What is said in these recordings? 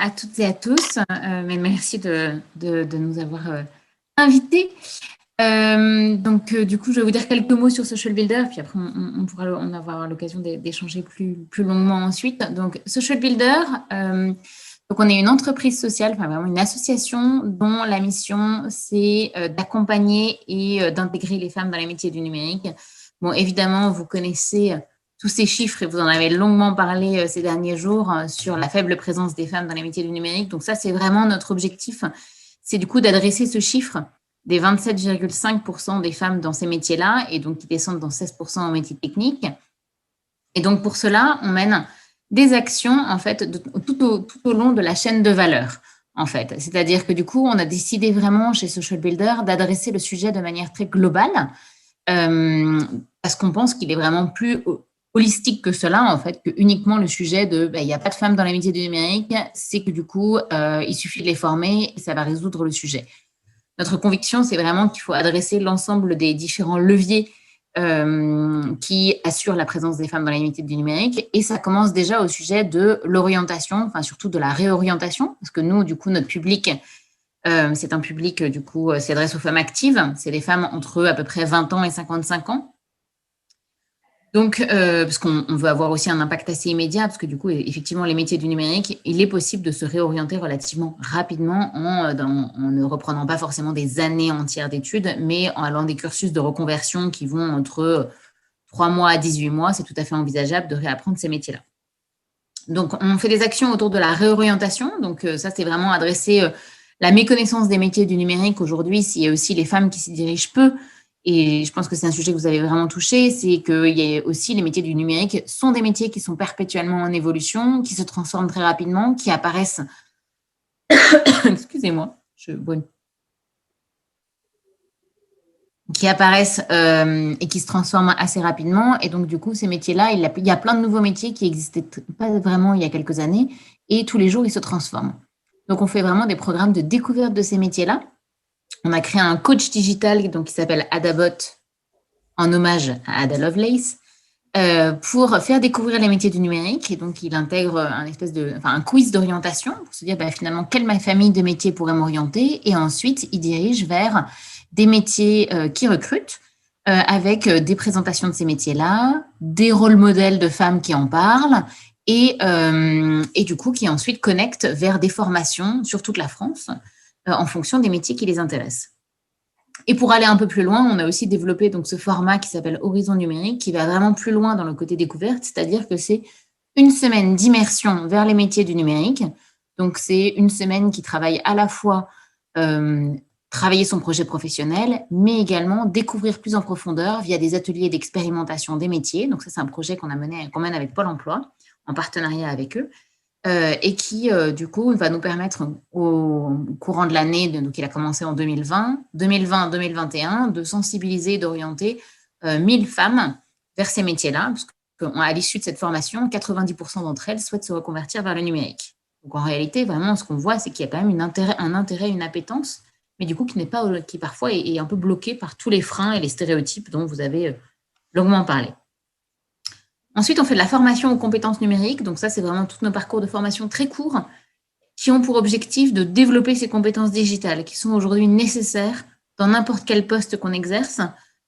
à toutes et à tous. Merci de nous avoir invités. Du coup, je vais vous dire quelques mots sur Social Builder, puis après, on pourra en avoir l'occasion d'échanger plus longuement ensuite. Donc, Social Builder, donc on est une entreprise sociale, enfin vraiment une association dont la mission, c'est d'accompagner et d'intégrer les femmes dans les métiers du numérique. Bon, évidemment, vous connaissez tous ces chiffres et vous en avez longuement parlé ces derniers jours sur la faible présence des femmes dans les métiers du numérique. Donc ça, c'est vraiment notre objectif. C'est du coup d'adresser ce chiffre des 27,5% des femmes dans ces métiers-là et donc qui descendent dans 16% en métiers techniques. Et donc pour cela, on mène des actions en fait tout au long de la chaîne de valeur. En fait, c'est-à-dire que du coup, on a décidé vraiment chez Social Builder d'adresser le sujet de manière très globale parce qu'on pense qu'il est vraiment plus holistique que cela, en fait, que uniquement le sujet de il n'y a pas de femmes dans les métiers du numérique, c'est que du coup, il suffit de les former et ça va résoudre le sujet. Notre conviction, c'est vraiment qu'il faut adresser l'ensemble des différents leviers qui assurent la présence des femmes dans les métiers du numérique. Et ça commence déjà au sujet de l'orientation, enfin surtout de la réorientation, parce que nous, du coup, notre public, c'est un public, du coup, s'adresse aux femmes actives. C'est des femmes entre à peu près 20 ans et 55 ans. Donc, parce qu'on veut avoir aussi un impact assez immédiat, parce que du coup, effectivement, les métiers du numérique, il est possible de se réorienter relativement rapidement en ne reprenant pas forcément des années entières d'études, mais en allant des cursus de reconversion qui vont entre 3 mois à 18 mois. C'est tout à fait envisageable de réapprendre ces métiers-là. Donc, on fait des actions autour de la réorientation. Donc, ça, c'est vraiment adresser la méconnaissance des métiers du numérique aujourd'hui. S'il y a aussi les femmes qui s'y dirigent peu, et je pense que c'est un sujet que vous avez vraiment touché, c'est qu'il y a aussi les métiers du numérique sont des métiers qui sont perpétuellement en évolution, qui se transforment très rapidement, qui apparaissent, excusez-moi, qui apparaissent et qui se transforment assez rapidement. Et donc, du coup, ces métiers-là, il y a plein de nouveaux métiers qui n'existaient pas vraiment il y a quelques années, et tous les jours, ils se transforment. Donc, on fait vraiment des programmes de découverte de ces métiers-là. On a créé un coach digital donc, qui s'appelle Adabot, en hommage à Ada Lovelace, pour faire découvrir les métiers du numérique. Et donc, il intègre un quiz d'orientation pour se dire finalement quelle famille de métiers pourrait m'orienter. Et ensuite, il dirige vers des métiers qui recrutent avec des présentations de ces métiers-là, des rôles modèles de femmes qui en parlent et du coup, qui ensuite connectent vers des formations sur toute la France en fonction des métiers qui les intéressent. Et pour aller un peu plus loin, on a aussi développé donc ce format qui s'appelle Horizon numérique, qui va vraiment plus loin dans le côté découverte, c'est-à-dire que c'est une semaine d'immersion vers les métiers du numérique. Donc, c'est une semaine qui travaille à la fois travailler son projet professionnel, mais également découvrir plus en profondeur via des ateliers d'expérimentation des métiers. Donc, ça, c'est un projet qu'on mène avec Pôle emploi, en partenariat avec eux. Et qui, du coup, va nous permettre au courant de l'année, donc il a commencé en 2020-2021, de sensibiliser, d'orienter 1000 femmes vers ces métiers-là, parce qu'à l'issue de cette formation, 90% d'entre elles souhaitent se reconvertir vers le numérique. Donc en réalité, vraiment, ce qu'on voit, c'est qu'il y a quand même un intérêt, une appétence, mais du coup, qui parfois est un peu bloqué par tous les freins et les stéréotypes dont vous avez longuement parlé. Ensuite, on fait de la formation aux compétences numériques. Donc ça, c'est vraiment tous nos parcours de formation très courts qui ont pour objectif de développer ces compétences digitales qui sont aujourd'hui nécessaires dans n'importe quel poste qu'on exerce.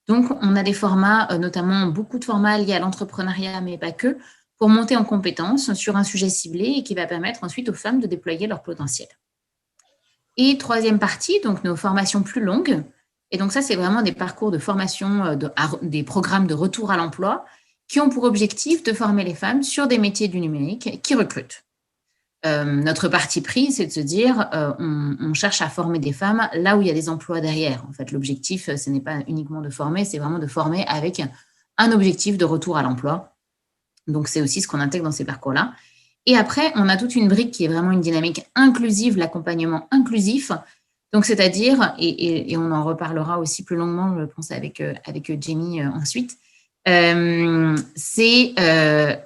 Donc, on a des formats, notamment beaucoup de formats liés à l'entrepreneuriat, mais pas que, pour monter en compétences sur un sujet ciblé et qui va permettre ensuite aux femmes de déployer leur potentiel. Et troisième partie, donc nos formations plus longues. Et donc ça, c'est vraiment des parcours de formation, des programmes de retour à l'emploi qui ont pour objectif de former les femmes sur des métiers du numérique qui recrutent. Notre parti pris, c'est de se dire, on cherche à former des femmes là où il y a des emplois derrière. En fait, l'objectif, ce n'est pas uniquement de former, c'est vraiment de former avec un objectif de retour à l'emploi. Donc, c'est aussi ce qu'on intègre dans ces parcours-là. Et après, on a toute une brique qui est vraiment une dynamique inclusive, l'accompagnement inclusif. Donc, c'est-à-dire, et on en reparlera aussi plus longuement, je pense, avec Jamie ensuite, c'est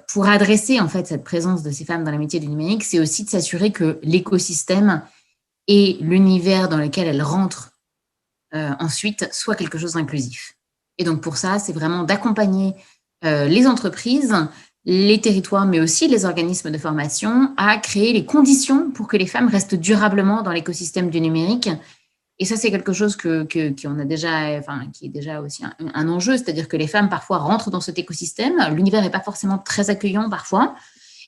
pour adresser en fait cette présence de ces femmes dans les métiers du numérique, c'est aussi de s'assurer que l'écosystème et l'univers dans lequel elles rentrent ensuite soit quelque chose d'inclusif. Et donc pour ça, c'est vraiment d'accompagner les entreprises, les territoires, mais aussi les organismes de formation, à créer les conditions pour que les femmes restent durablement dans l'écosystème du numérique. Et ça, c'est quelque chose qu'on a déjà, enfin, qui est déjà aussi un enjeu, c'est-à-dire que les femmes parfois rentrent dans cet écosystème. L'univers n'est pas forcément très accueillant parfois.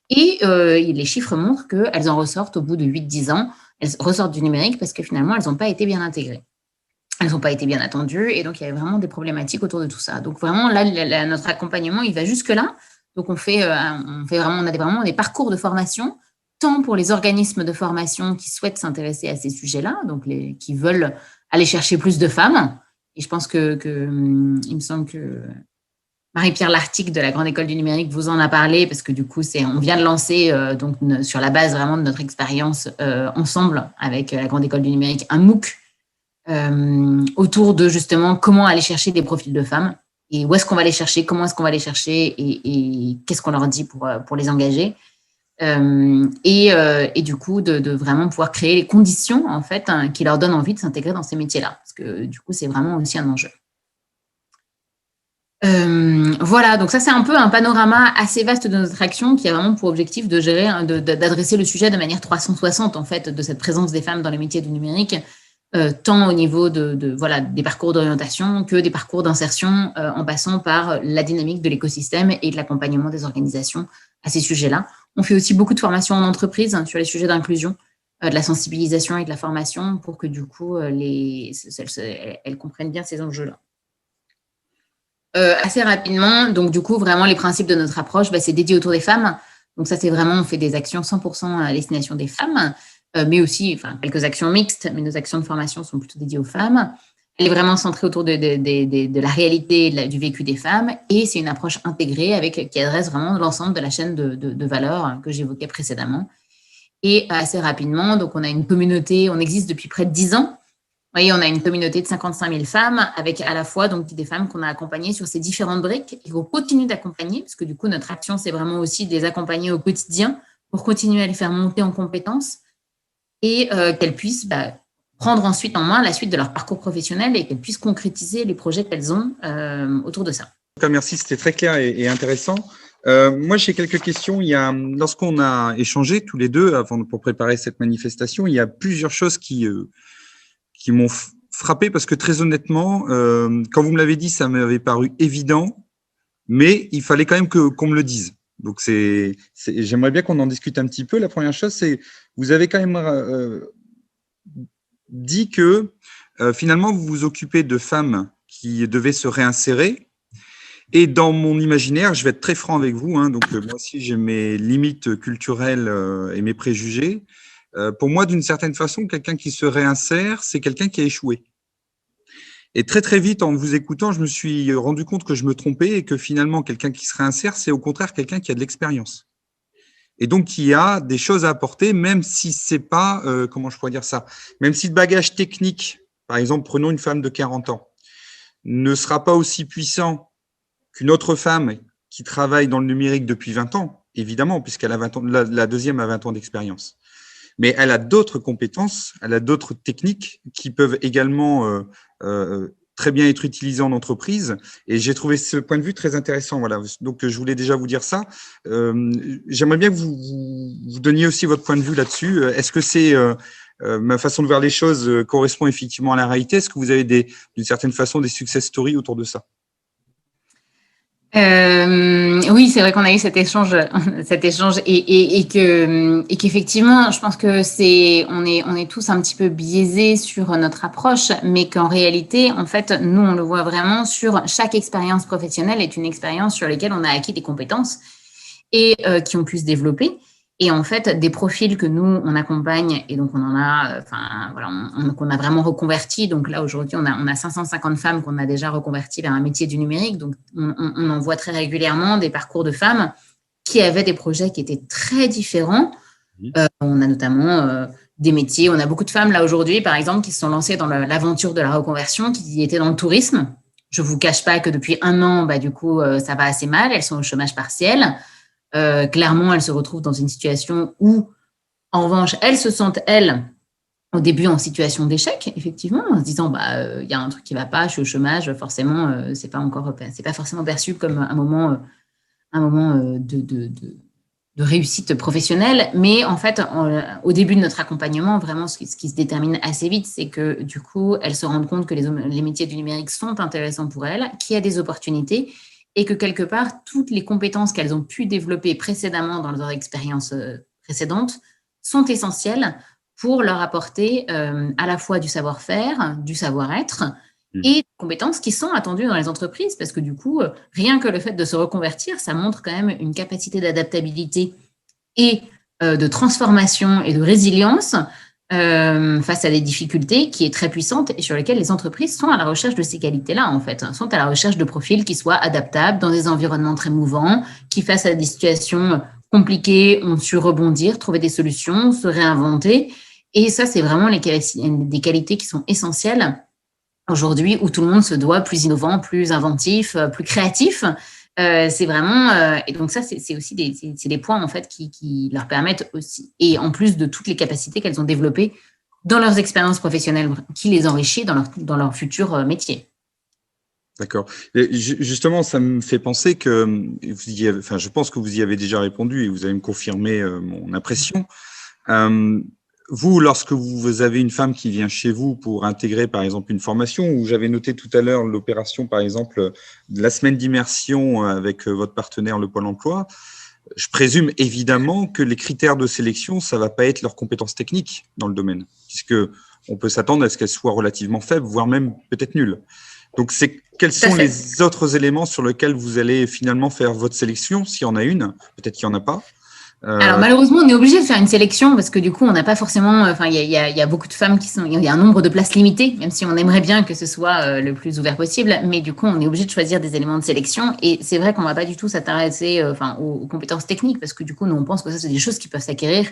Et les chiffres montrent qu'elles en ressortent au bout de 8-10 ans. Elles ressortent du numérique parce que finalement, elles n'ont pas été bien intégrées. Elles n'ont pas été bien attendues. Et donc, il y a vraiment des problématiques autour de tout ça. Donc, vraiment, là, notre accompagnement, il va jusque-là. Donc, on a vraiment des parcours de formation, tant pour les organismes de formation qui souhaitent s'intéresser à ces sujets-là, donc qui veulent aller chercher plus de femmes. Et je pense il me semble que Marie-Pierre Lartigue de la Grande École du Numérique vous en a parlé, parce que du coup, on vient de lancer, donc, sur la base vraiment de notre expérience ensemble avec la Grande École du Numérique, un MOOC autour de justement comment aller chercher des profils de femmes et où est-ce qu'on va les chercher, comment est-ce qu'on va les chercher et qu'est-ce qu'on leur dit pour les engager. Et du coup, de vraiment pouvoir créer les conditions en fait qui leur donnent envie de s'intégrer dans ces métiers-là, parce que du coup, c'est vraiment aussi un enjeu. Voilà, donc ça c'est un peu un panorama assez vaste de notre action qui a vraiment pour objectif de gérer, d'adresser le sujet de manière 360 en fait, de cette présence des femmes dans les métiers du numérique, tant au niveau des parcours d'orientation que des parcours d'insertion, en passant par la dynamique de l'écosystème et de l'accompagnement des organisations à ces sujets-là. On fait aussi beaucoup de formations en entreprise sur les sujets d'inclusion, de la sensibilisation et de la formation pour que du coup elles comprennent bien ces enjeux-là. Assez rapidement, donc du coup, vraiment, les principes de notre approche, c'est dédié autour des femmes. Donc ça, c'est vraiment, on fait des actions 100% à destination des femmes, mais aussi, quelques actions mixtes, mais nos actions de formation sont plutôt dédiées aux femmes. Elle est vraiment centrée autour de la réalité du vécu des femmes, et c'est une approche intégrée qui adresse vraiment l'ensemble de la chaîne de valeurs que j'évoquais précédemment. Et assez rapidement, donc on a une communauté, on existe depuis près de 10 ans. Vous voyez, on a une communauté de 55 000 femmes avec à la fois donc, des femmes qu'on a accompagnées sur ces différentes briques et qu'on continue d'accompagner, parce que du coup, notre action, c'est vraiment aussi de les accompagner au quotidien pour continuer à les faire monter en compétences et qu'elles puissent prendre ensuite en main la suite de leur parcours professionnel et qu'elles puissent concrétiser les projets qu'elles ont autour de ça. En tout cas, merci, c'était très clair et intéressant. Moi, j'ai quelques questions. Lorsqu'on a échangé tous les deux pour préparer cette manifestation, il y a plusieurs choses qui m'ont frappé parce que très honnêtement, quand vous me l'avez dit, ça m'avait paru évident, mais il fallait quand même qu'on me le dise. Donc j'aimerais bien qu'on en discute un petit peu. La première chose, c'est vous avez quand même dit que finalement vous vous occupez de femmes qui devaient se réinsérer. Et dans mon imaginaire, je vais être très franc avec vous, donc moi aussi j'ai mes limites culturelles et mes préjugés. Pour moi, d'une certaine façon, quelqu'un qui se réinsère, c'est quelqu'un qui a échoué. Et très, très vite, en vous écoutant, je me suis rendu compte que je me trompais et que finalement, quelqu'un qui se réinsère, c'est au contraire quelqu'un qui a de l'expérience. Et donc, qui a des choses à apporter, même si c'est pas, comment je pourrais dire ça, même si le bagage technique, par exemple, prenons une femme de 40 ans, ne sera pas aussi puissant qu'une autre femme qui travaille dans le numérique depuis 20 ans, évidemment, puisqu'elle a 20 ans, la deuxième a 20 ans d'expérience. Mais elle a d'autres compétences, elle a d'autres techniques qui peuvent également très bien être utilisées en entreprise. Et j'ai trouvé ce point de vue très intéressant. Voilà. Donc, je voulais déjà vous dire ça. J'aimerais bien que vous donniez aussi votre point de vue là-dessus. Est-ce que c'est ma façon de voir les choses correspond effectivement à la réalité? Est-ce que vous avez d'une certaine façon des success stories autour de ça? Oui, c'est vrai qu'on a eu cet échange et qu'effectivement, je pense que on est tous un petit peu biaisés sur notre approche, mais qu'en réalité, en fait, nous, on le voit vraiment sur chaque expérience professionnelle est une expérience sur laquelle on a acquis des compétences et qui ont pu se développer. Et en fait, des profils que nous, on accompagne, et donc on en a, qu'on a vraiment reconverti. Donc là, aujourd'hui, on a 550 femmes qu'on a déjà reconverties vers un métier du numérique. Donc, on en voit très régulièrement des parcours de femmes qui avaient des projets qui étaient très différents. On a notamment des métiers, on a beaucoup de femmes là aujourd'hui, par exemple, qui se sont lancées dans l'aventure de la reconversion, qui étaient dans le tourisme. Je ne vous cache pas que depuis 1 an, du coup, ça va assez mal. Elles sont au chômage partiel. Clairement, elles se retrouvent dans une situation où, en revanche, elles se sentent, au début, en situation d'échec, effectivement, en se disant, y a un truc qui ne va pas, je suis au chômage, forcément, c'est pas forcément perçu comme un moment un moment de réussite professionnelle. Mais en fait, au début de notre accompagnement, vraiment, ce qui se détermine assez vite, c'est que du coup, elles se rendent compte que les métiers du numérique sont intéressants pour elles, qu'il y a des opportunités et que quelque part, toutes les compétences qu'elles ont pu développer précédemment dans leur expérience précédente sont essentielles pour leur apporter à la fois du savoir-faire, du savoir-être et des compétences qui sont attendues dans les entreprises, parce que du coup, rien que le fait de se reconvertir, ça montre quand même une capacité d'adaptabilité et de transformation et de résilience face à des difficultés qui est très puissante et sur lesquelles les entreprises sont à la recherche de ces qualités-là, en fait, sont à la recherche de profils qui soient adaptables dans des environnements très mouvants, qui face à des situations compliquées ont su rebondir, trouver des solutions, se réinventer. Et ça, c'est vraiment des qualités qui sont essentielles aujourd'hui où tout le monde se doit plus innovant, plus inventif, plus créatif. C'est vraiment et donc ça c'est aussi des points en fait qui leur permettent aussi, et en plus de toutes les capacités qu'elles ont développées dans leurs expériences professionnelles, qui les enrichit dans leur futur métier. D'accord. Et justement, ça me fait penser que je pense que vous y avez déjà répondu et vous allez me confirmer mon impression. Vous, lorsque vous avez une femme qui vient chez vous pour intégrer, par exemple, une formation, où j'avais noté tout à l'heure l'opération, par exemple, de la semaine d'immersion avec votre partenaire, le Pôle emploi, je présume évidemment que les critères de sélection, ça va pas être leurs compétences techniques dans le domaine, puisque on peut s'attendre à ce qu'elles soient relativement faibles, voire même peut-être nulles. Donc, quels sont les autres éléments sur lesquels vous allez finalement faire votre sélection, s'il y en a une, peut-être qu'il n'y en a pas? Alors malheureusement, on est obligé de faire une sélection parce que du coup, on n'a pas forcément. Enfin, il y a beaucoup de femmes il y a un nombre de places limité, même si on aimerait bien que ce soit le plus ouvert possible. Mais du coup, on est obligé de choisir des éléments de sélection. Et c'est vrai qu'on va pas du tout s'intéresser, aux compétences techniques parce que du coup, nous on pense que ça c'est des choses qui peuvent s'acquérir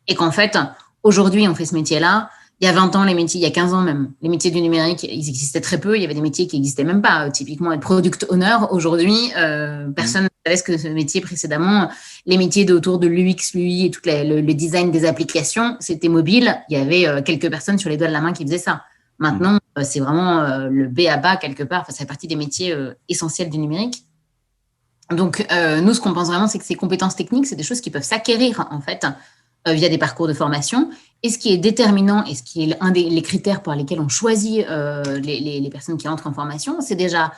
et qu'en fait, aujourd'hui, on fait ce métier-là. Il y a 20 ans, il y a 15 ans même, les métiers du numérique, ils existaient très peu. Il y avait des métiers qui n'existaient même pas. Typiquement, être product owner, aujourd'hui, personne ne savait ce que ce métier précédemment. Les métiers autour de l'UX, l'UI et tout le design des applications, c'était mobile. Il y avait quelques personnes sur les doigts de la main qui faisaient ça. Maintenant, c'est vraiment le B à bas quelque part. Enfin, ça fait partie des métiers essentiels du numérique. Donc, nous, ce qu'on pense vraiment, c'est que ces compétences techniques, c'est des choses qui peuvent s'acquérir, en fait, via des parcours de formation. Et ce qui est déterminant et ce qui est les critères par lesquels on choisit les personnes qui entrent en formation, c'est déjà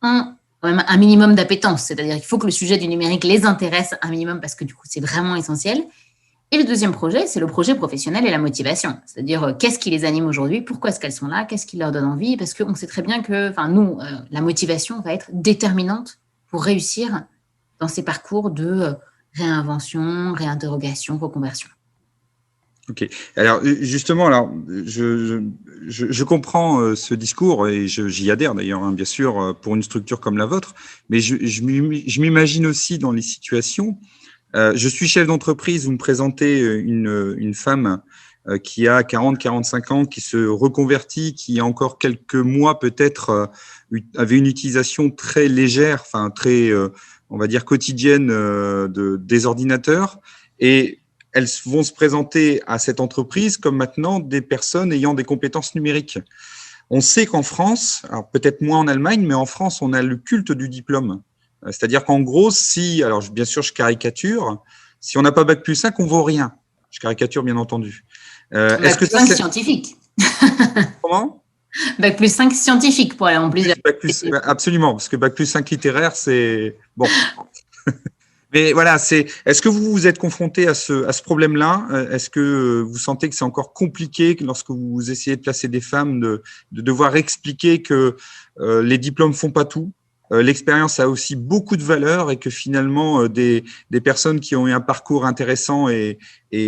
quand même un minimum d'appétence. C'est-à-dire qu'il faut que le sujet du numérique les intéresse un minimum parce que du coup, c'est vraiment essentiel. Et le deuxième projet, c'est le projet professionnel et la motivation. C'est-à-dire qu'est-ce qui les anime aujourd'hui, pourquoi est-ce qu'elles sont là, qu'est-ce qui leur donne envie, parce qu'on sait très bien que, nous, la motivation va être déterminante pour réussir dans ces parcours de réinvention, réinterrogation, reconversion. Ok. Alors justement, je comprends ce discours et j'y adhère d'ailleurs, bien sûr, pour une structure comme la vôtre. Mais je m'imagine aussi dans les situations. Je suis chef d'entreprise. Vous me présentez une femme qui a 40-45 ans, qui se reconvertit, qui il y a encore quelques mois peut-être avait une utilisation très légère, très, on va dire quotidienne des ordinateurs et elles vont se présenter à cette entreprise comme maintenant des personnes ayant des compétences numériques. On sait qu'en France, alors peut-être moins en Allemagne, mais en France, on a le culte du diplôme. C'est-à-dire qu'en gros, alors bien sûr, je caricature, si on n'a pas Bac+5, on vaut rien. Je caricature, bien entendu. Est-ce que ça, c'est scientifique? Comment? Bac+5 scientifique pour aller en plusieurs. Absolument, parce que Bac+5 littéraire, c'est bon. Mais voilà, est-ce que vous vous êtes confronté à ce problème-là? Est-ce que vous sentez que c'est encore compliqué lorsque vous essayez de placer des femmes de devoir expliquer que les diplômes font pas tout? L'expérience a aussi beaucoup de valeur et que finalement des personnes qui ont eu un parcours intéressant et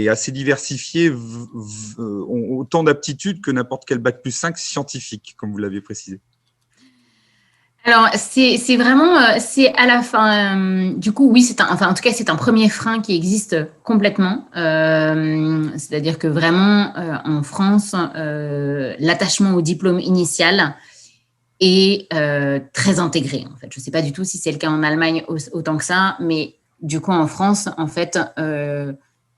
assez diversifié ont autant d'aptitudes que n'importe quel Bac+5 scientifique, comme vous l'avez précisé. Alors, c'est vraiment, c'est à la fin, du coup, oui, en tout cas, c'est un premier frein qui existe complètement. C'est-à-dire que vraiment, en France, l'attachement au diplôme initial est très intégré. En fait, je ne sais pas du tout si c'est le cas en Allemagne autant que ça, mais du coup, en France, en fait,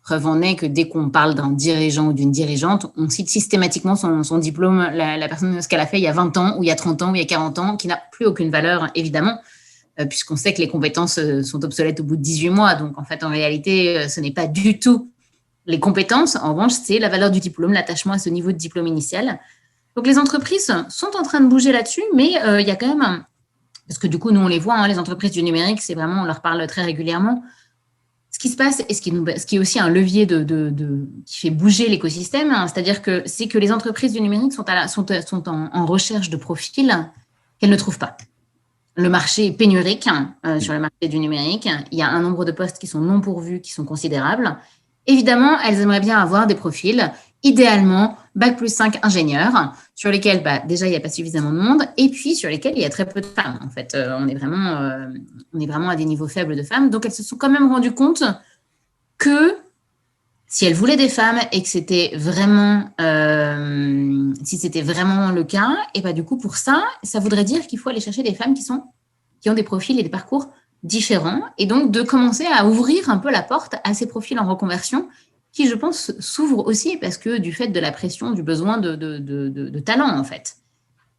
preuve en est que dès qu'on parle d'un dirigeant ou d'une dirigeante, on cite systématiquement son diplôme, la personne, ce qu'elle a fait il y a 20 ans, ou il y a 30 ans, ou il y a 40 ans, qui n'a plus aucune valeur, évidemment, puisqu'on sait que les compétences sont obsolètes au bout de 18 mois. Donc, en fait, en réalité, ce n'est pas du tout les compétences. En revanche, c'est la valeur du diplôme, l'attachement à ce niveau de diplôme initial. Donc, les entreprises sont en train de bouger là-dessus, mais il y a quand même parce que du coup, nous, on les voit, hein, les entreprises du numérique, c'est vraiment, on leur parle très régulièrement. Ce qui se passe et ce qui est aussi un levier qui fait bouger l'écosystème, hein, c'est-à-dire que c'est que les entreprises du numérique sont en recherche de profils qu'elles ne trouvent pas. Le marché est pénurique sur le marché du numérique. Il y a un nombre de postes qui sont non pourvus, qui sont considérables. Évidemment, elles aimeraient bien avoir des profils, idéalement, Bac+5 ingénieurs, sur lesquels déjà il n'y a pas suffisamment de monde, et puis sur lesquels il y a très peu de femmes. En fait, on est vraiment à des niveaux faibles de femmes. Donc, elles se sont quand même rendues compte que si elles voulaient des femmes et que c'était vraiment, si c'était vraiment le cas, et du coup, pour ça, ça voudrait dire qu'il faut aller chercher des femmes qui ont des profils et des parcours différents, et donc de commencer à ouvrir un peu la porte à ces profils en reconversion qui, je pense, s'ouvrent aussi parce que du fait de la pression, du besoin de talent, en fait.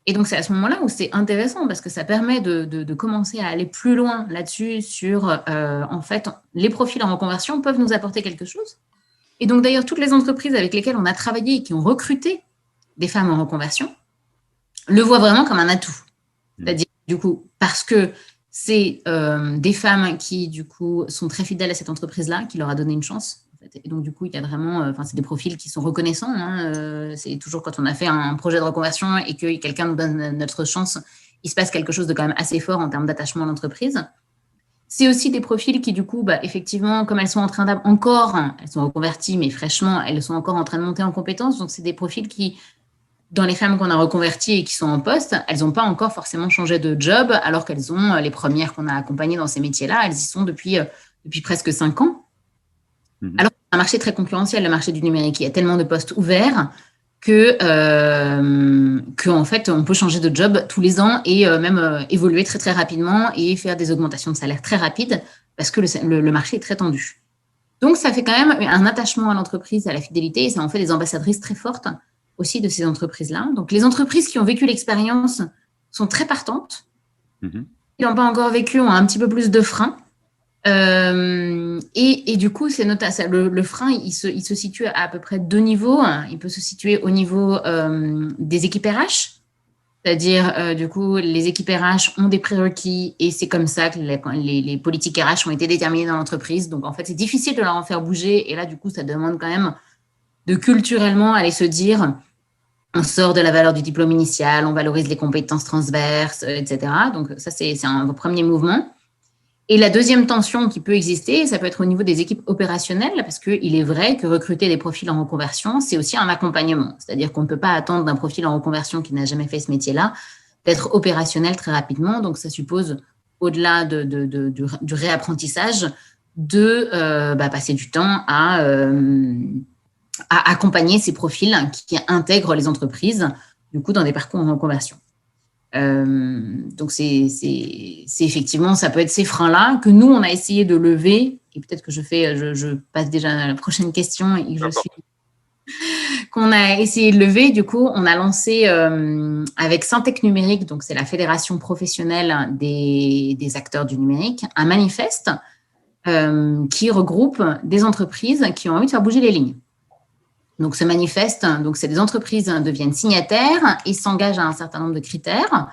Et donc, c'est à ce moment-là où c'est intéressant parce que ça permet de commencer à aller plus loin là-dessus sur, en fait, les profils en reconversion peuvent nous apporter quelque chose. Et donc, d'ailleurs, toutes les entreprises avec lesquelles on a travaillé et qui ont recruté des femmes en reconversion le voient vraiment comme un atout. C'est-à-dire, du coup, parce que c'est des femmes qui, du coup, sont très fidèles à cette entreprise-là, qui leur a donné une chance. En fait. Et donc, du coup, il y a vraiment, c'est des profils qui sont reconnaissants. Hein, c'est toujours quand on a fait un projet de reconversion et que quelqu'un nous donne notre chance, il se passe quelque chose de quand même assez fort en termes d'attachement à l'entreprise. C'est aussi des profils qui, du coup, effectivement, comme elles sont en train elles sont reconverties, mais fraîchement, elles sont encore en train de monter en compétences. Donc, c'est des profils qui, dans les femmes qu'on a reconverties et qui sont en poste, elles n'ont pas encore forcément changé de job, alors qu'elles ont, les premières qu'on a accompagnées dans ces métiers-là, elles y sont depuis presque 5 ans. Alors, c'est un marché très concurrentiel, le marché du numérique. Il y a tellement de postes ouverts que en fait, on peut changer de job tous les ans et même évoluer très, très rapidement et faire des augmentations de salaire très rapides parce que le marché est très tendu. Donc, ça fait quand même un attachement à l'entreprise, à la fidélité, et ça en fait des ambassadrices très fortes aussi de ces entreprises-là. Donc, les entreprises qui ont vécu l'expérience sont très partantes. Qui n'ont pas encore vécu ont un petit peu plus de freins. Et du coup, le frein, il se situe à peu près 2 niveaux. Il peut se situer au niveau des équipes RH, c'est-à-dire, du coup, les équipes RH ont des prérequis et c'est comme ça que les politiques RH ont été déterminées dans l'entreprise. Donc, en fait, c'est difficile de leur en faire bouger. Et là, du coup, ça demande quand même de culturellement aller se dire on sort de la valeur du diplôme initial, on valorise les compétences transverses, etc. Donc, ça, c'est un premier mouvement. Et la deuxième tension qui peut exister, ça peut être au niveau des équipes opérationnelles, parce qu'il est vrai que recruter des profils en reconversion, c'est aussi un accompagnement. C'est-à-dire qu'on ne peut pas attendre d'un profil en reconversion qui n'a jamais fait ce métier-là d'être opérationnel très rapidement. Donc, ça suppose, au-delà du réapprentissage, de passer du temps à accompagner ces profils qui intègrent les entreprises, du coup, dans des parcours en reconversion. Donc, c'est effectivement, ça peut être ces freins-là que nous, on a essayé de lever. Et peut-être que je passe déjà à la prochaine question et qu'on a essayé de lever. Du coup, on a lancé avec Syntec Numérique, donc c'est la fédération professionnelle des acteurs du numérique, un manifeste qui regroupe des entreprises qui ont envie de faire bouger les lignes. Donc, ce manifeste, c'est des entreprises deviennent signataires et s'engagent à un certain nombre de critères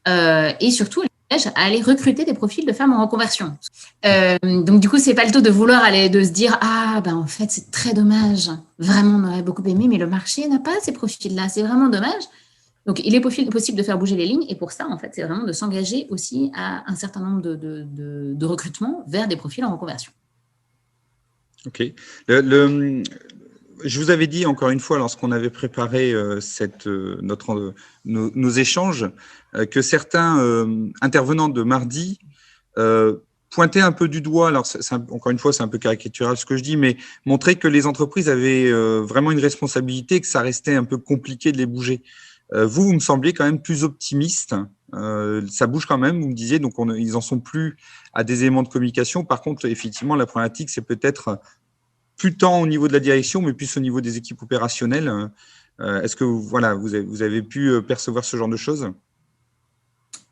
et surtout, elles s'engagent à aller recruter des profils de femmes en reconversion. Donc, du coup, c'est pas le tout de vouloir de se dire « Ah, en fait, c'est très dommage. Vraiment, on aurait beaucoup aimé, mais le marché n'a pas ces profils-là. C'est vraiment dommage. » Donc, il est possible de faire bouger les lignes et pour ça, en fait, c'est vraiment de s'engager aussi à un certain nombre de recrutements vers des profils en reconversion. OK. Je vous avais dit encore une fois, lorsqu'on avait préparé nos échanges, que certains intervenants de mardi pointaient un peu du doigt, alors encore une fois, c'est un peu caricatural ce que je dis, mais montraient que les entreprises avaient vraiment une responsabilité, que ça restait un peu compliqué de les bouger. Vous me sembliez quand même plus optimiste. Ça bouge quand même, vous me disiez, donc ils n'en sont plus à des éléments de communication. Par contre, effectivement, la problématique, c'est peut-être plus tant au niveau de la direction, mais plus au niveau des équipes opérationnelles. Est-ce que vous avez pu percevoir ce genre de choses ?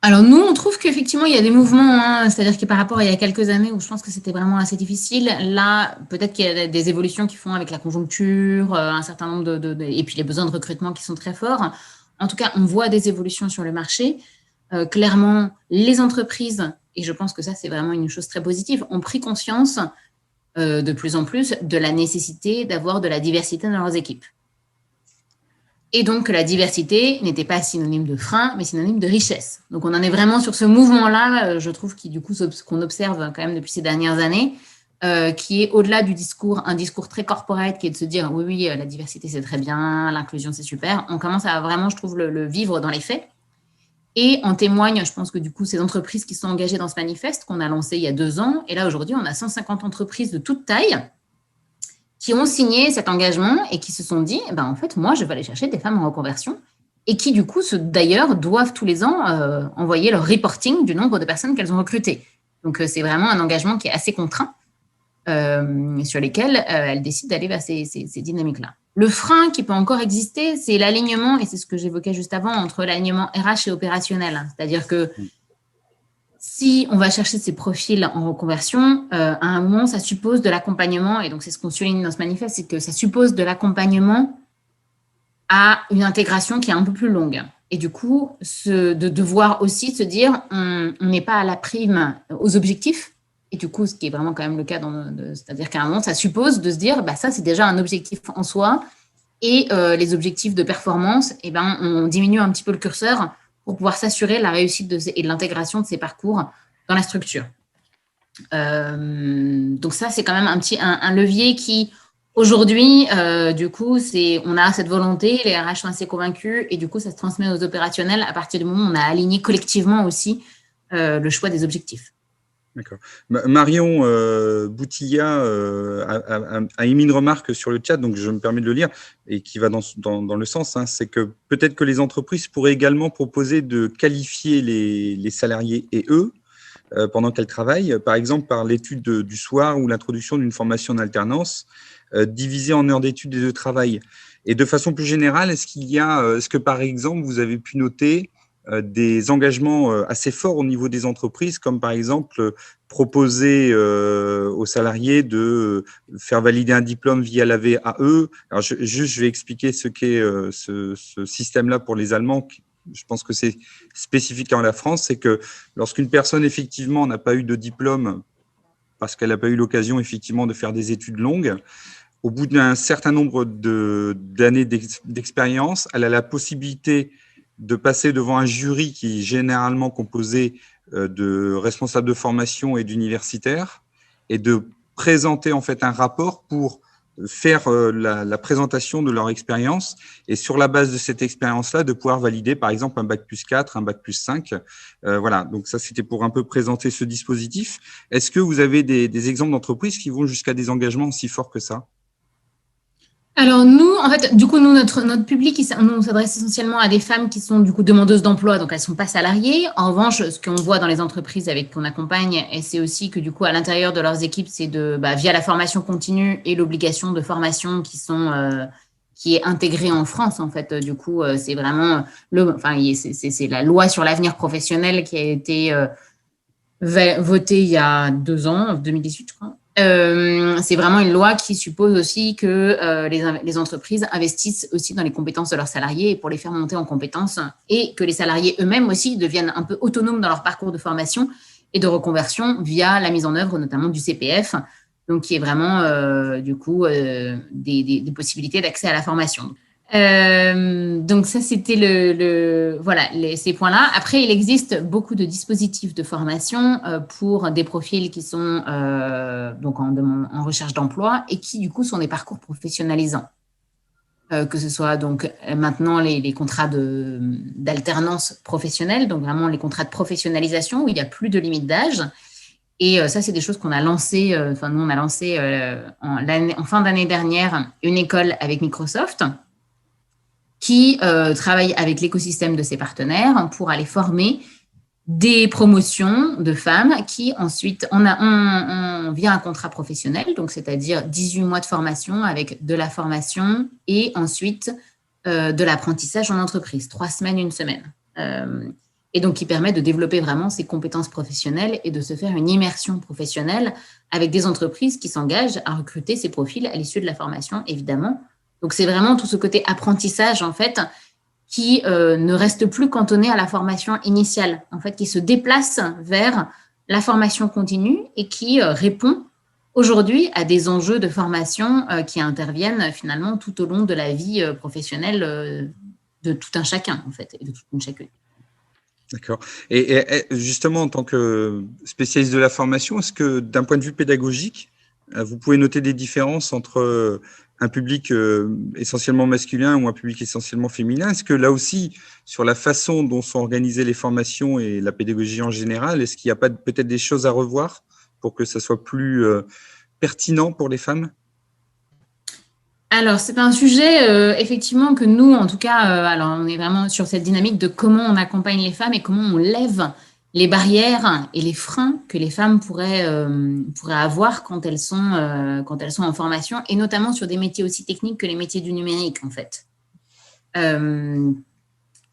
Alors nous, on trouve qu'effectivement, il y a des mouvements, hein, c'est-à-dire que par rapport à il y a quelques années où je pense que c'était vraiment assez difficile, là, peut-être qu'il y a des évolutions qui font avec la conjoncture, un certain nombre et puis les besoins de recrutement qui sont très forts. En tout cas, on voit des évolutions sur le marché. Clairement, les entreprises, et je pense que ça, c'est vraiment une chose très positive, ont pris conscience de plus en plus de la nécessité d'avoir de la diversité dans leurs équipes. Et donc que la diversité n'était pas synonyme de frein, mais synonyme de richesse. Donc on en est vraiment sur ce mouvement-là, je trouve, qu'on observe quand même depuis ces dernières années, qui est au-delà du discours, un discours très corporate, qui est de se dire oui, oui, la diversité c'est très bien, l'inclusion c'est super. On commence à vraiment, je trouve, le vivre dans les faits. Et en témoigne, je pense que du coup, ces entreprises qui sont engagées dans ce manifeste qu'on a lancé il y a 2 ans, et là aujourd'hui, on a 150 entreprises de toute taille qui ont signé cet engagement et qui se sont dit, en fait, moi, je vais aller chercher des femmes en reconversion et qui, du coup, d'ailleurs, doivent tous les ans envoyer leur reporting du nombre de personnes qu'elles ont recrutées. Donc, c'est vraiment un engagement qui est assez contraint sur lesquels elles décident d'aller vers ces dynamiques-là. Le frein qui peut encore exister, c'est l'alignement, et c'est ce que j'évoquais juste avant, entre l'alignement RH et opérationnel. C'est-à-dire que si on va chercher ces profils en reconversion, à un moment, ça suppose de l'accompagnement. Et donc, c'est ce qu'on souligne dans ce manifeste, c'est que ça suppose de l'accompagnement à une intégration qui est un peu plus longue. Et du coup, de devoir aussi se dire, on n'est pas à la prime aux objectifs. Et du coup, ce qui est vraiment quand même le cas, c'est-à-dire qu'à un moment, ça suppose de se dire, ça, c'est déjà un objectif en soi. Et les objectifs de performance, on diminue un petit peu le curseur pour pouvoir s'assurer la réussite et de l'intégration de ces parcours dans la structure. Donc ça, c'est quand même un levier qui, aujourd'hui, du coup, on a cette volonté, les RH sont assez convaincus, et du coup, ça se transmet aux opérationnels à partir du moment où on a aligné collectivement aussi le choix des objectifs. D'accord. Marion Boutilla a émis une remarque sur le chat, donc je me permets de le lire, et qui va dans le sens, c'est que peut-être que les entreprises pourraient également proposer de qualifier les salariés et eux pendant qu'elles travaillent, par exemple par l'étude du soir ou l'introduction d'une formation en alternance divisée en heures d'études et de travail. Et de façon plus générale, est-ce que par exemple vous avez pu noter des engagements assez forts au niveau des entreprises, comme par exemple proposer aux salariés de faire valider un diplôme via la VAE. Alors, je vais expliquer ce qu'est ce système-là pour les Allemands. Je pense que c'est spécifique en la France, c'est que lorsqu'une personne, effectivement, n'a pas eu de diplôme parce qu'elle n'a pas eu l'occasion, effectivement, de faire des études longues, au bout d'un certain nombre d'années d'expérience, elle a la possibilité de passer devant un jury qui est généralement composé de responsables de formation et d'universitaires et de présenter en fait un rapport pour faire la présentation de leur expérience et sur la base de cette expérience-là, de pouvoir valider par exemple un bac+4, un bac+5. Voilà, donc ça c'était pour un peu présenter ce dispositif. Est-ce que vous avez des exemples d'entreprises qui vont jusqu'à des engagements aussi forts que ça ? Alors nous, en fait, du coup, notre public, nous, on s'adresse essentiellement à des femmes qui sont du coup demandeuses d'emploi, donc elles ne sont pas salariées. En revanche, ce qu'on voit dans les entreprises qu'on accompagne, et c'est aussi que du coup, à l'intérieur de leurs équipes, c'est via la formation continue et l'obligation de formation qui est intégrée en France, en fait. Du coup, c'est vraiment c'est la loi sur l'avenir professionnel qui a été votée il y a 2 ans, 2018, je crois. C'est vraiment une loi qui suppose aussi que les entreprises investissent aussi dans les compétences de leurs salariés pour les faire monter en compétences et que les salariés eux-mêmes aussi deviennent un peu autonomes dans leur parcours de formation et de reconversion via la mise en œuvre notamment du CPF, donc qui est vraiment du coup des possibilités d'accès à la formation. Donc ça, c'était ces points-là. Après, il existe beaucoup de dispositifs de formation pour des profils qui sont donc en recherche d'emploi et qui, du coup, sont des parcours professionnalisants. Que ce soit donc maintenant les contrats d'alternance professionnelle, donc vraiment les contrats de professionnalisation où il n'y a plus de limite d'âge. Et ça, c'est des choses qu'on a lancées. Nous, on a lancé en fin d'année dernière une école avec Microsoft qui travaille avec l'écosystème de ses partenaires pour aller former des promotions de femmes qui ensuite, via un contrat professionnel, donc c'est-à-dire 18 mois de formation avec de la formation et ensuite de l'apprentissage en entreprise, 3 semaines, 1 semaine. et donc qui permet de développer vraiment ses compétences professionnelles et de se faire une immersion professionnelle avec des entreprises qui s'engagent à recruter ces profils à l'issue de la formation, évidemment. Donc, c'est vraiment tout ce côté apprentissage, en fait, qui ne reste plus cantonné à la formation initiale, en fait, qui se déplace vers la formation continue et qui répond aujourd'hui à des enjeux de formation qui interviennent finalement tout au long de la vie professionnelle de tout un chacun, en fait, et de toute une chacune. D'accord. Et justement, en tant que spécialiste de la formation, est-ce que d'un point de vue pédagogique, vous pouvez noter des différences entre un public essentiellement masculin ou un public essentiellement féminin? Est-ce que là aussi, sur la façon dont sont organisées les formations et la pédagogie en général, est-ce qu'il n'y a pas peut-être des choses à revoir pour que ça soit plus pertinent pour les femmes? Alors, c'est un sujet, effectivement, que nous, en tout cas, alors on est vraiment sur cette dynamique de comment on accompagne les femmes et comment on lève les barrières et les freins que les femmes pourraient avoir quand elles sont en formation, et notamment sur des métiers aussi techniques que les métiers du numérique, en fait.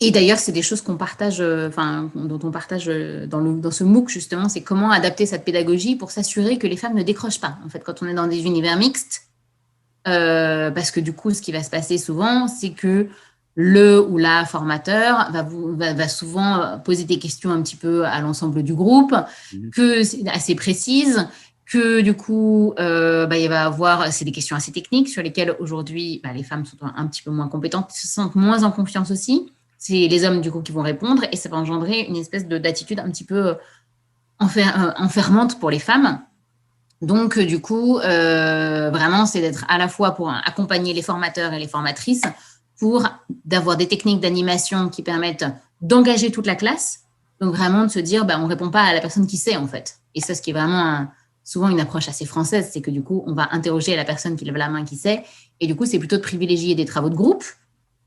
Et d'ailleurs, c'est des choses qu'on partage, dont on partage dans ce MOOC, justement, c'est comment adapter cette pédagogie pour s'assurer que les femmes ne décrochent pas. En fait, quand on est dans des univers mixtes, parce que du coup, ce qui va se passer souvent, c'est que le ou la formateur va souvent poser des questions un petit peu à l'ensemble du groupe, que c'est assez précises, que du coup, il va avoir, c'est des questions assez techniques sur lesquelles aujourd'hui, les femmes sont un petit peu moins compétentes, se sentent moins en confiance aussi. C'est les hommes du coup qui vont répondre et ça va engendrer une espèce d'attitude un petit peu enfermante pour les femmes. Donc, du coup, vraiment, c'est d'être à la fois pour accompagner les formateurs et les formatrices pour d'avoir des techniques d'animation qui permettent d'engager toute la classe. Donc, vraiment de se dire, on ne répond pas à la personne qui sait, en fait. Et ça, ce qui est vraiment souvent une approche assez française, c'est que du coup, on va interroger la personne qui lève la main, qui sait. Et du coup, c'est plutôt de privilégier des travaux de groupe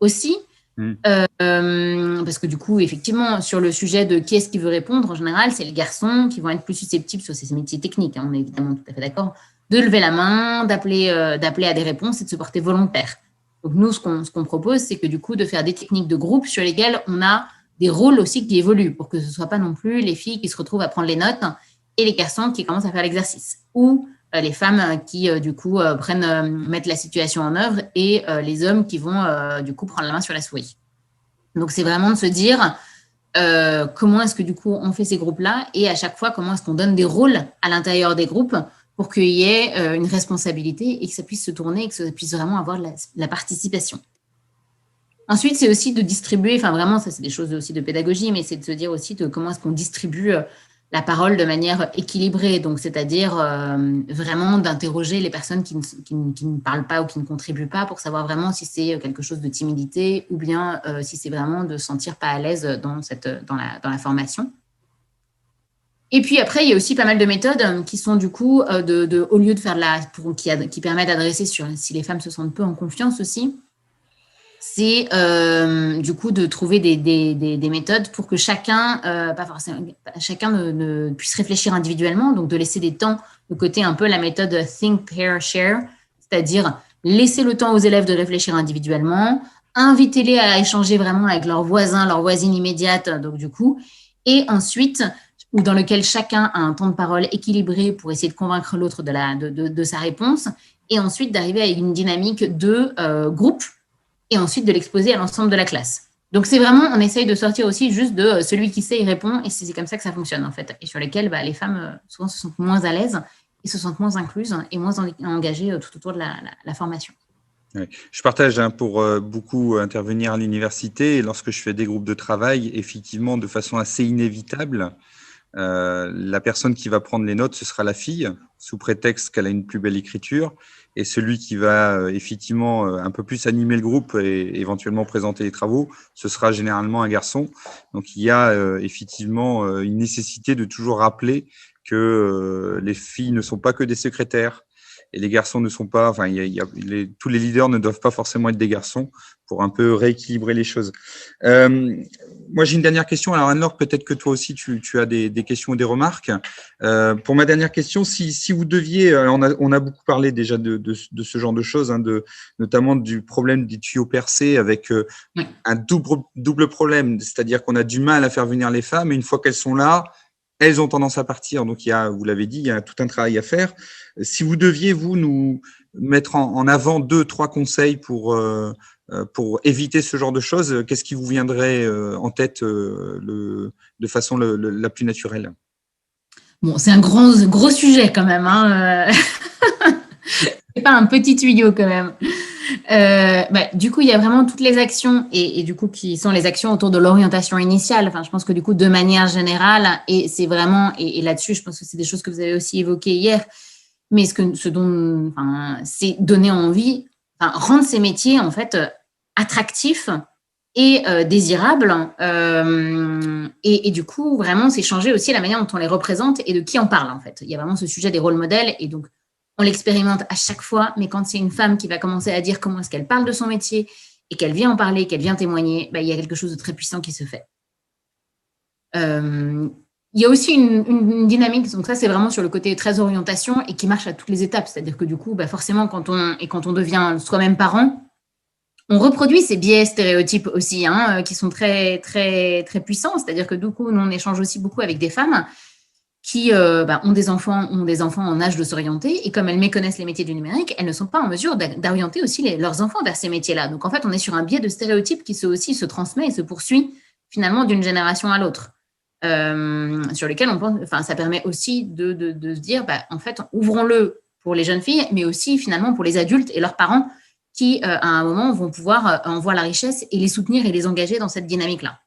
aussi. Parce que du coup, effectivement, sur le sujet de qui est-ce qui veut répondre, en général, c'est les garçons qui vont être plus susceptibles sur ces métiers techniques, on est évidemment tout à fait d'accord, de lever la main, d'appeler à des réponses et de se porter volontaire. Donc nous, ce qu'on propose, c'est que du coup, de faire des techniques de groupe sur lesquelles on a des rôles aussi qui évoluent pour que ce ne soit pas non plus les filles qui se retrouvent à prendre les notes et les garçons qui commencent à faire l'exercice. Ou les femmes qui, du coup, mettent la situation en œuvre et les hommes qui vont, du coup, prendre la main sur la souris. Donc, c'est vraiment de se dire comment est-ce que, du coup, on fait ces groupes-là et à chaque fois, comment est-ce qu'on donne des rôles à l'intérieur des groupes pour qu'il y ait une responsabilité et que ça puisse se tourner et que ça puisse vraiment avoir la participation. Ensuite, c'est aussi de distribuer, vraiment, ça, c'est des choses aussi de pédagogie, mais c'est de se dire aussi de comment est-ce qu'on distribue la parole de manière équilibrée, donc c'est-à-dire vraiment d'interroger les personnes qui ne parlent pas ou qui ne contribuent pas pour savoir vraiment si c'est quelque chose de timidité ou bien si c'est vraiment de se sentir pas à l'aise dans la formation. Et puis après, il y a aussi pas mal de méthodes qui sont du coup, au lieu de faire qui permettent d'adresser sur si les femmes se sentent peu en confiance aussi, c'est du coup de trouver des méthodes pour que chacun ne puisse réfléchir individuellement, donc de laisser des temps de côté un peu la méthode Think, Pair, Share, c'est-à-dire laisser le temps aux élèves de réfléchir individuellement, inviter-les à échanger vraiment avec leurs voisins, leurs voisines immédiates, donc du coup, et ensuite, ou dans lequel chacun a un temps de parole équilibré pour essayer de convaincre l'autre de sa réponse, et ensuite d'arriver à une dynamique de groupe, et ensuite de l'exposer à l'ensemble de la classe. Donc, c'est vraiment, on essaye de sortir aussi juste de celui qui sait, il répond, et c'est comme ça que ça fonctionne, en fait, et sur lesquels les femmes, souvent, se sentent moins à l'aise, et se sentent moins incluses et moins engagées tout autour de la formation. Oui. Je partage pour beaucoup intervenir à l'université, et lorsque je fais des groupes de travail, effectivement, de façon assez inévitable, la personne qui va prendre les notes, ce sera la fille, sous prétexte qu'elle a une plus belle écriture, et celui qui va effectivement un peu plus animer le groupe et éventuellement présenter les travaux, ce sera généralement un garçon. Donc il y a effectivement une nécessité de toujours rappeler que les filles ne sont pas que des secrétaires et les garçons ne sont pas, tous les leaders ne doivent pas forcément être des garçons pour un peu rééquilibrer les choses. moi, j'ai une dernière question. Alors, Anne-Laure, peut-être que toi aussi, tu as des questions ou des remarques. Pour ma dernière question, si vous deviez, on a beaucoup parlé déjà de ce genre de choses, hein, notamment du problème des tuyaux percés avec Oui. un double problème, c'est-à-dire qu'on a du mal à faire venir les femmes et une fois qu'elles sont là, elles ont tendance à partir. Donc, vous l'avez dit, il y a tout un travail à faire. Si vous deviez, vous, nous mettre en avant 2-3 conseils pour éviter ce genre de choses, qu'est-ce qui vous viendrait en tête de façon la plus naturelle? Bon, c'est un gros sujet quand même, hein. C'est pas un petit tuyau quand même. Du coup, il y a vraiment toutes les actions et du coup qui sont les actions autour de l'orientation initiale. Enfin, je pense que du coup, de manière générale, et c'est vraiment et là-dessus, je pense que c'est des choses que vous avez aussi évoquées hier. Mais ce dont, enfin, c'est donner envie, enfin, rendre ces métiers en fait attractifs et désirables. Et du coup, vraiment, c'est changer aussi la manière dont on les représente et de qui en parle en fait. Il y a vraiment ce sujet des rôles modèles et donc on l'expérimente à chaque fois, mais quand c'est une femme qui va commencer à dire comment est-ce qu'elle parle de son métier et qu'elle vient en parler, qu'elle vient témoigner, il y a quelque chose de très puissant qui se fait. Il y a aussi une dynamique, donc ça c'est vraiment sur le côté très orientation et qui marche à toutes les étapes, c'est-à-dire que du coup, forcément, quand on devient soi-même parent, on reproduit ces biais stéréotypes aussi, hein, qui sont très, très, très puissants, c'est-à-dire que du coup, nous, on échange aussi beaucoup avec des femmes qui ont des enfants en âge de s'orienter, et comme elles méconnaissent les métiers du numérique, elles ne sont pas en mesure d'orienter aussi leurs enfants vers ces métiers-là. Donc en fait, on est sur un biais de stéréotypes qui se transmet et se poursuit finalement d'une génération à l'autre, sur lesquels on pense, enfin, ça permet aussi de se dire, en fait, ouvrons-le pour les jeunes filles, mais aussi finalement pour les adultes et leurs parents qui, à un moment, vont pouvoir en voir la richesse et les soutenir et les engager dans cette dynamique-là.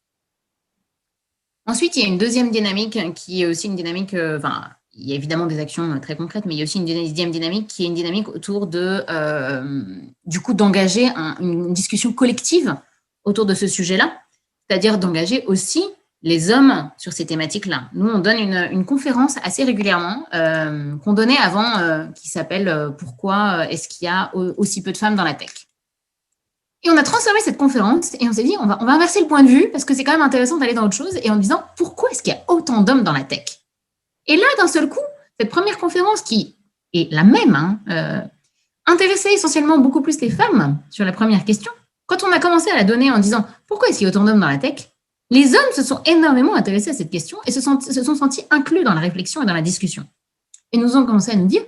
Ensuite, il y a une deuxième dynamique qui est aussi une dynamique, il y a évidemment des actions très concrètes, mais il y a aussi une deuxième dynamique qui est une dynamique autour du coup, d'engager une discussion collective autour de ce sujet-là, c'est-à-dire d'engager aussi les hommes sur ces thématiques-là. Nous, on donne une conférence assez régulièrement qu'on donnait avant, qui s'appelle « Pourquoi est-ce qu'il y a aussi peu de femmes dans la tech ?» Et on a transformé cette conférence et on s'est dit, on va inverser le point de vue parce que c'est quand même intéressant d'aller dans autre chose et en disant, pourquoi est-ce qu'il y a autant d'hommes dans la tech? Et là, d'un seul coup, cette première conférence qui est la même, intéressait essentiellement beaucoup plus les femmes sur la première question. Quand on a commencé à la donner en disant, pourquoi est-ce qu'il y a autant d'hommes dans la tech? Les hommes se sont énormément intéressés à cette question et se sont sentis inclus dans la réflexion et dans la discussion. Et nous ont commencé à nous dire,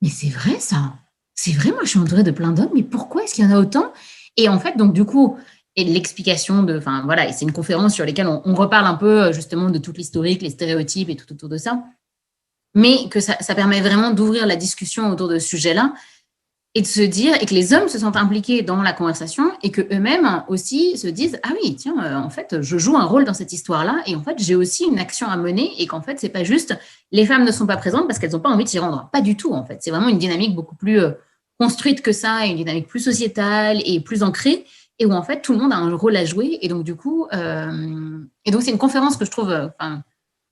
mais c'est vrai ça, c'est vrai, moi je suis entourée de plein d'hommes, mais pourquoi est-ce qu'il y en a autant? Et en fait, donc du coup, et l'explication et c'est une conférence sur laquelle on reparle un peu justement de tout l'historique, les stéréotypes et tout autour de ça, mais que ça permet vraiment d'ouvrir la discussion autour de ce sujet-là et de se dire, et que les hommes se sentent impliqués dans la conversation et qu'eux-mêmes aussi se disent, ah oui, tiens, en fait, je joue un rôle dans cette histoire-là et en fait, j'ai aussi une action à mener et qu'en fait, c'est pas juste les femmes ne sont pas présentes parce qu'elles n'ont pas envie de s'y rendre. Pas du tout, en fait. C'est vraiment une dynamique beaucoup plus construite que ça, une dynamique plus sociétale et plus ancrée, et où en fait tout le monde a un rôle à jouer. Et donc du coup, c'est une conférence que je trouve,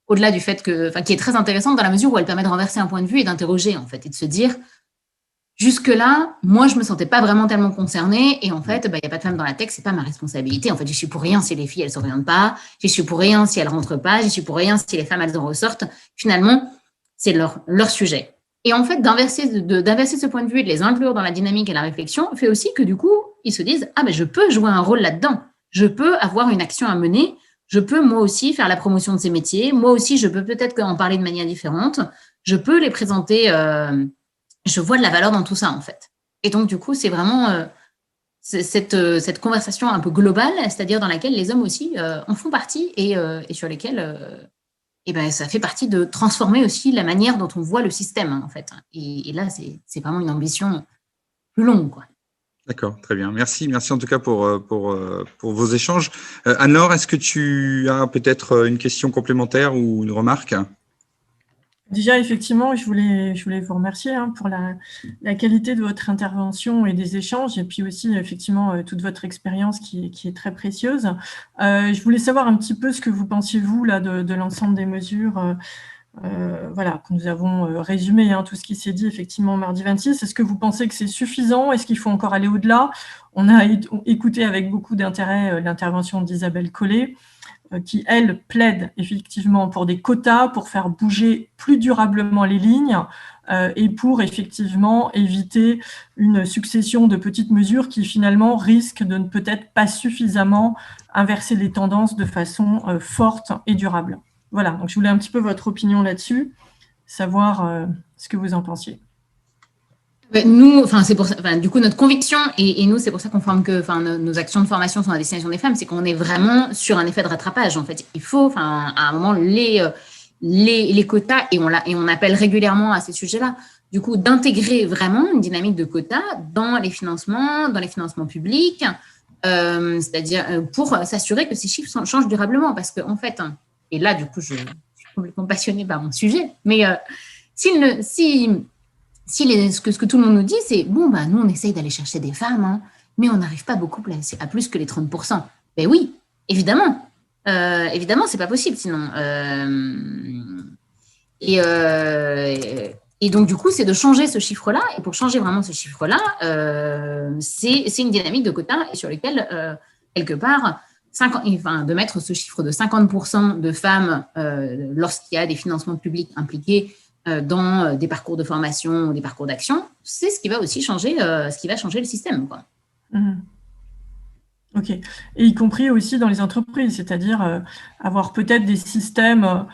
au-delà du fait qui est très intéressante dans la mesure où elle permet de renverser un point de vue et d'interroger en fait, et de se dire, jusque-là, moi je me sentais pas vraiment tellement concernée, et en fait, il y a pas de femmes dans la tech, c'est pas ma responsabilité. En fait, j'y suis pour rien si les filles elles s'orientent pas, j'y suis pour rien si elles rentrent pas, j'y suis pour rien si les femmes elles en ressortent. Finalement, c'est leur sujet. Et en fait, d'inverser ce point de vue et de les inclure dans la dynamique et la réflexion fait aussi que du coup, ils se disent « Ah, je peux jouer un rôle là-dedans. Je peux avoir une action à mener. Je peux, moi aussi, faire la promotion de ces métiers. Moi aussi, je peux peut-être en parler de manière différente. Je peux les présenter. Je vois de la valeur dans tout ça, en fait. » Et donc, du coup, c'est vraiment cette conversation un peu globale, c'est-à-dire dans laquelle les hommes aussi en font partie et sur lesquels... ça fait partie de transformer aussi la manière dont on voit le système, en fait. Et là, c'est vraiment une ambition plus longue, quoi. D'accord, très bien. Merci en tout cas pour vos échanges. Anne-Laure, est-ce que tu as peut-être une question complémentaire ou une remarque? Déjà, effectivement, je voulais vous remercier pour la qualité de votre intervention et des échanges, et puis aussi, effectivement, toute votre expérience qui est très précieuse. Je voulais savoir un petit peu ce que vous pensiez, vous, là, de l'ensemble des mesures que nous avons résumé, tout ce qui s'est dit, effectivement, mardi 26. Est-ce que vous pensez que c'est suffisant? Est-ce qu'il faut encore aller au-delà? On a écouté avec beaucoup d'intérêt l'intervention d'Isabelle Collet. qui, elles, plaident effectivement pour des quotas, pour faire bouger plus durablement les lignes et pour effectivement éviter une succession de petites mesures qui finalement risquent de ne peut-être pas suffisamment inverser les tendances de façon forte et durable. Voilà, donc je voulais un petit peu votre opinion là-dessus, savoir ce que vous en pensiez. Nous, c'est pour ça, du coup, notre conviction, et nous, c'est pour ça qu'on forme nos actions de formation sont à destination des femmes, c'est qu'on est vraiment sur un effet de rattrapage. En fait, il faut, à un moment, les quotas, et on appelle régulièrement à ces sujets-là, du coup, d'intégrer vraiment une dynamique de quotas dans les financements publics, c'est-à-dire pour s'assurer que ces chiffres changent durablement. Parce que, en fait, et là, du coup, je suis complètement passionnée par mon sujet, mais ce que tout le monde nous dit, c'est bon, nous, on essaye d'aller chercher des femmes, mais on n'arrive pas beaucoup à plus que les 30%. Ben oui, évidemment. Évidemment, c'est pas possible sinon. Et donc, du coup, c'est de changer ce chiffre-là. Et pour changer vraiment ce chiffre-là, c'est une dynamique de quotas et sur lesquelles, quelque part, de mettre ce chiffre de 50% de femmes lorsqu'il y a des financements publics impliqués dans des parcours de formation ou des parcours d'action, c'est ce qui va aussi changer, le système, quoi. Mmh. Ok. Et y compris aussi dans les entreprises, c'est-à-dire avoir peut-être des systèmes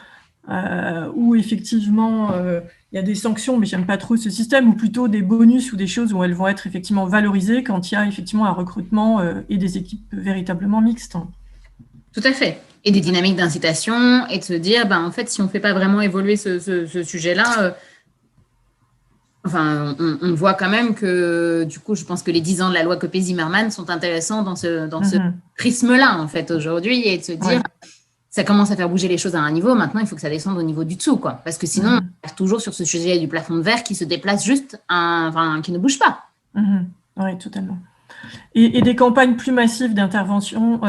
où effectivement il y a des sanctions, mais j'aime pas trop ce système, ou plutôt des bonus ou des choses où elles vont être effectivement valorisées quand il y a effectivement un recrutement et des équipes véritablement mixtes. Tout à fait. Et des dynamiques d'incitation, et de se dire, en fait, si on ne fait pas vraiment évoluer ce sujet-là, on voit quand même que, du coup, je pense que les 10 ans de la loi Copé-Zimmermann sont intéressants dans ce prisme-là, en fait, aujourd'hui, et de se dire, ça commence à faire bouger les choses à un niveau, maintenant, il faut que ça descende au niveau du dessous, quoi. Parce que sinon, on reste toujours sur ce sujet du plafond de verre qui se déplace juste, qui ne bouge pas. Oui, totalement. Et des campagnes plus massives d'intervention,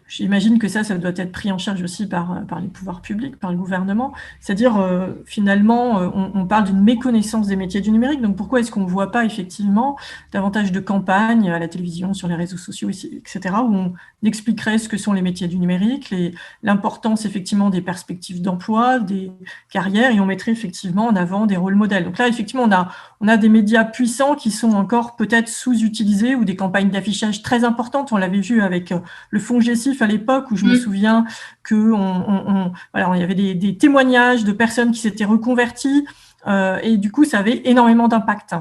j'imagine que ça doit être pris en charge aussi par les pouvoirs publics, par le gouvernement. C'est-à-dire, finalement, on parle d'une méconnaissance des métiers du numérique. Donc, pourquoi est-ce qu'on ne voit pas effectivement davantage de campagnes à la télévision, sur les réseaux sociaux, etc., où on expliquerait ce que sont les métiers du numérique, l'importance effectivement des perspectives d'emploi, des carrières, et on mettrait effectivement en avant des rôles modèles. Donc là, effectivement, on a des médias puissants qui sont encore peut-être sous-utilisés ou des campagnes d'affichage très importantes. On l'avait vu avec le fonds GESIF à l'époque, où je me souviens que il y avait des témoignages de personnes qui s'étaient reconverties et du coup, ça avait énormément d'impact.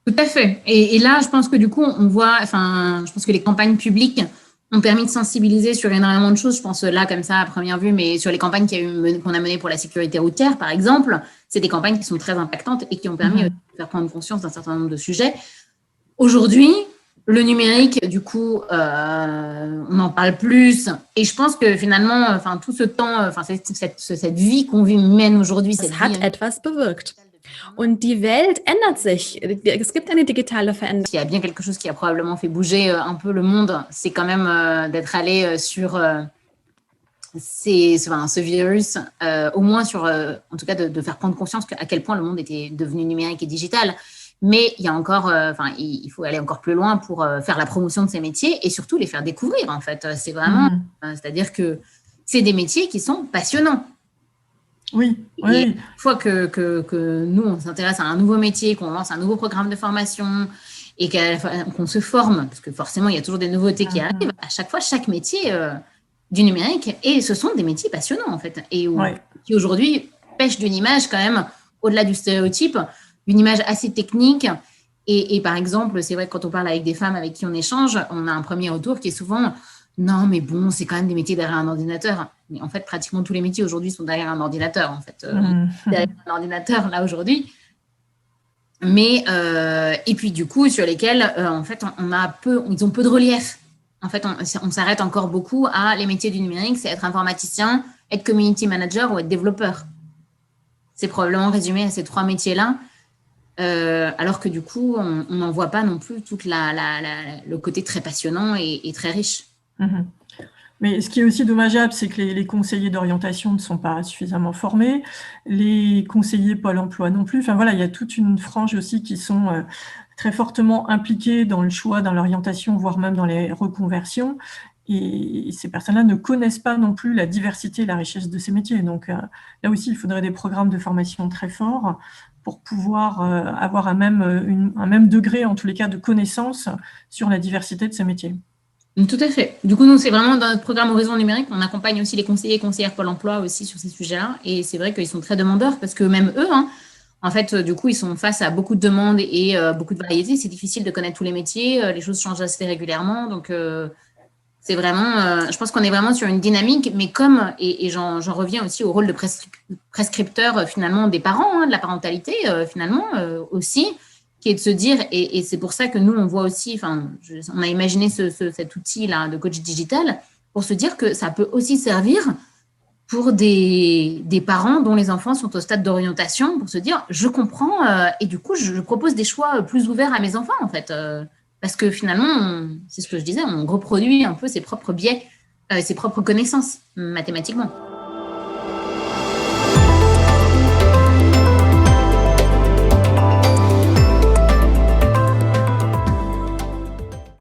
Tout à fait. Et là, je pense que du coup, on voit, je pense que les campagnes publiques ont permis de sensibiliser sur énormément de choses. Je pense là, comme ça, à première vue, mais sur les campagnes qu'on a menées pour la sécurité routière, par exemple, c'est des campagnes qui sont très impactantes et qui ont permis de faire prendre conscience d'un certain nombre de sujets. Aujourd'hui, le numérique, du coup, on en parle plus. Et je pense que finalement, tout ce temps, cette vie qu'on mène aujourd'hui, das hat etwas bewirkt. Und die Welt ändert sich. Es gibt eine digitale Veränderung. Il y a bien quelque chose qui a probablement fait bouger un peu le monde, c'est quand même d'être allé sur ce virus, au moins en tout cas de faire prendre conscience à quel point le monde était devenu numérique et digital. Mais il y a encore, il faut aller encore plus loin pour faire la promotion de ces métiers et surtout les faire découvrir, en fait. C'est vraiment, c'est-à-dire que c'est des métiers qui sont passionnants. Oui. Une fois que nous, on s'intéresse à un nouveau métier, qu'on lance un nouveau programme de formation et qu'on se forme, parce que forcément, il y a toujours des nouveautés qui arrivent, à chaque fois, chaque métier du numérique, et ce sont des métiers passionnants, en fait, et qui aujourd'hui pêchent d'une image quand même, au-delà du stéréotype, une image assez technique. Et par exemple, c'est vrai que quand on parle avec des femmes avec qui on échange, on a un premier retour qui est souvent « Non, mais bon, c'est quand même des métiers derrière un ordinateur. » Mais en fait, pratiquement tous les métiers aujourd'hui sont derrière un ordinateur, en fait. Derrière un ordinateur, là, aujourd'hui. Mais, et puis, du coup, sur lesquels, en fait, ils ont peu de relief. En fait, on s'arrête encore beaucoup à les métiers du numérique, c'est être informaticien, être community manager ou être développeur. C'est probablement résumé à ces trois métiers-là. Alors que du coup, on n'en voit pas non plus tout le côté très passionnant et très riche. Mais ce qui est aussi dommageable, c'est que les conseillers d'orientation ne sont pas suffisamment formés, les conseillers Pôle emploi non plus. Enfin voilà, il y a toute une frange aussi qui sont très fortement impliqués dans le choix, dans l'orientation, voire même dans les reconversions. et ces personnes-là ne connaissent pas non plus la diversité et la richesse de ces métiers. Donc là aussi, il faudrait des programmes de formation très forts pour pouvoir avoir un même degré, en tous les cas, de connaissance sur la diversité de ces métiers. Tout à fait. Du coup, nous, c'est vraiment dans notre programme Horizon numérique, on accompagne aussi les conseillers et conseillères Pôle emploi aussi sur ces sujets-là. Et c'est vrai qu'ils sont très demandeurs parce que même eux, en fait, du coup, ils sont face à beaucoup de demandes et beaucoup de variétés. C'est difficile de connaître tous les métiers. Les choses changent assez régulièrement. Donc, c'est vraiment, je pense qu'on est vraiment sur une dynamique, mais et j'en reviens aussi au rôle de prescripteur finalement des parents, de la parentalité finalement aussi, qui est de se dire, et c'est pour ça que nous, on voit aussi, on a imaginé cet outil-là de coach digital pour se dire que ça peut aussi servir pour des parents dont les enfants sont au stade d'orientation, pour se dire, je comprends, et du coup, je propose des choix plus ouverts à mes enfants, en fait. Parce que finalement, c'est ce que je disais, on reproduit un peu ses propres biais, ses propres connaissances mathématiquement.